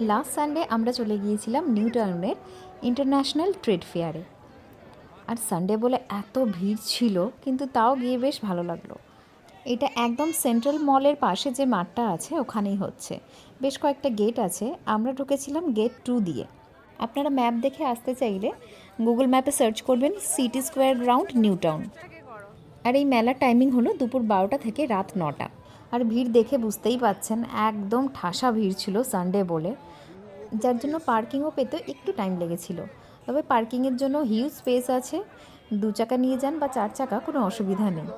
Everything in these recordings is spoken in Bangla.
লাস্ট সানডে আমরা চলে গিয়েছিলাম নিউ টাউনের ইন্টারন্যাশনাল ট্রেড ফেয়ারে। আর সানডে বলে এত ভিড় ছিল, কিন্তু তাও গিয়ে বেশ ভালো লাগলো। এটা একদম সেন্ট্রাল মলের পাশে যে মাঠটা আছে ওখানেই হচ্ছে। বেশ কয়েকটা গেট আছে, আমরা ঢুকেছিলাম গেট 2 দিয়ে। আপনারা ম্যাপ দেখে আসতে চাইলে গুগল ম্যাপে সার্চ করবেন city square ground New Town. আর এই মেলার টাইমিং হলো দুপুর 12টা থেকে রাত 9টা। আর ভিড় দেখে বুঝতেই পাচ্ছেন একদম ঠাসা ভিড় ছিল সানডে বলে, যার জন্য পার্কিংও পেতে একটু টাইম লেগেছিল। তবে পার্কিংয়ের জন্য হিউজ স্পেস আছে, 2 চাকা নিয়ে যান বা 4 চাকা, কোনো অসুবিধা নেই।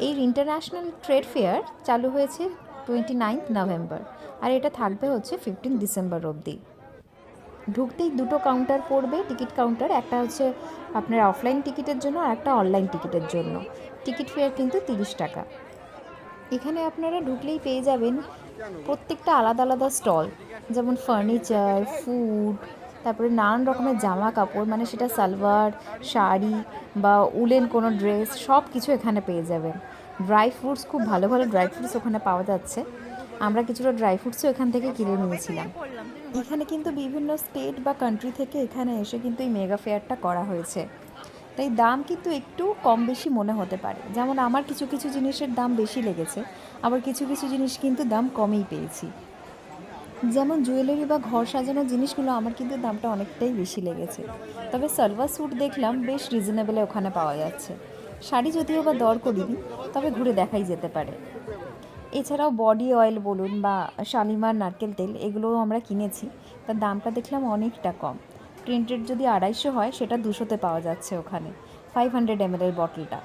এই ইন্টারন্যাশনাল ট্রেড ফেয়ার চালু হয়েছে 29 নভেম্বর, আর এটা থাকবে হচ্ছে 15 ডিসেম্বর অবধি। ঢুকতেই দুটো কাউন্টার পড়বে, টিকিট কাউন্টার। একটা হচ্ছে আপনার অফলাইন টিকিটের জন্য আর একটা অনলাইন টিকিটের জন্য। টিকিট ফেয়ার কিন্তু 30 টাকা। এখানে আপনারা ঢুকলেই পেয়ে যাবেন প্রত্যেকটা আলাদা আলাদা স্টল, যেমন ফার্নিচার, ফুড, তারপরে নানান রকমের জামা কাপড়, মানে সেটা সালোয়ার, শাড়ি বা উলেন কোনো ড্রেস, সব কিছু এখানে পেয়ে যাবেন। ড্রাই ফ্রুটস, খুব ভালো ভালো ড্রাই ফ্রুটস ওখানে পাওয়া যাচ্ছে। আমরা কিছুটা ড্রাই ফ্রুটসও এখান থেকে কিনে নিয়েছিলাম। এখানে কিন্তু বিভিন্ন স্টেট বা কান্ট্রি থেকে এখানে এসে কিন্তু এই মেগা ফেয়ারটা করা হয়েছে, তাই দাম কিন্তু একটু কম বেশি মনে হতে পারে। যেমন আমার কিছু কিছু জিনিসের দাম বেশি লেগেছে, আবার কিছু কিছু জিনিস কিন্তু দাম কমই পেয়েছি। যেমন জুয়েলারি বা ঘর সাজানোর জিনিসগুলো আমার কিন্তু দামটা অনেকটাই বেশি লেগেছে। তবে সালোয়ার স্যুট দেখলাম বেশ রিজনেবলে ওখানে পাওয়া যাচ্ছে। শাড়ি যদিও বা দর করিনি, তবে ঘুরে দেখাই যেতে পারে। এছাড়াও বডি অয়েল বলুন বা শালিমার নারকেল তেল, এগুলোও আমরা কিনেছি। তার দামটা দেখলাম অনেকটা কম। প্রিন্টেড যদি 250 হয়, সেটা 200-তে পাওয়া যাচ্ছে ওখানে, 500 ml এর বটলটা।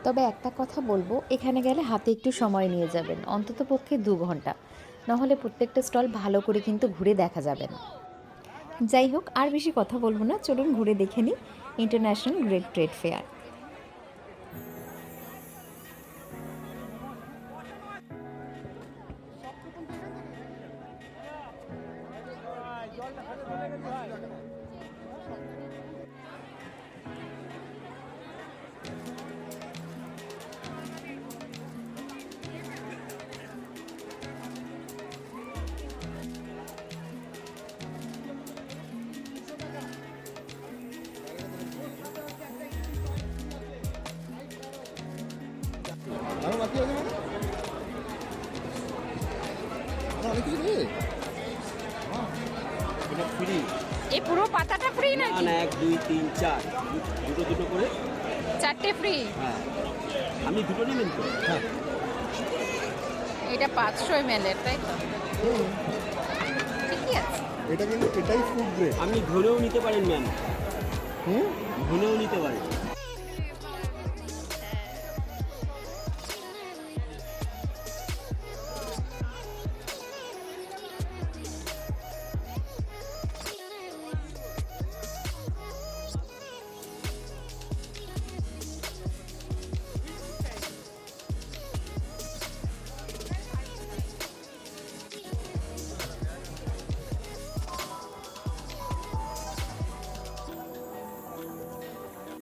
তবে একটা কথা বলবো, এখানে গেলে হাতে একটু সময় নিয়ে যাবেন, অন্তত পক্ষে 2 ঘন্টা, নাহলে প্রত্যেকটা স্টল ভালো করে কিন্তু ঘুরে দেখা যাবে না। যাই হোক, আর বেশি কথা বলবো না, চলুন ঘুরে দেখে নিই ইন্টারন্যাশনাল গ্রেট ট্রেড ফেয়ার। এটা ফ্রি? এই পুরো পাতাটা ফ্রি নাকি? না, 1 2 3 4 দুটো দুটো করে 4টে ফ্রি? হ্যাঁ, আমি দুটো নেবেন তো? হ্যাঁ, এটা 500 ml এর, তাই তো? ঠিকই আছে। এটা কিন্তু এটাই ফুড গ্রেড। আপনি ধরেও নিতে পারেন ম্যাম, ধরেও নিতে পারেন।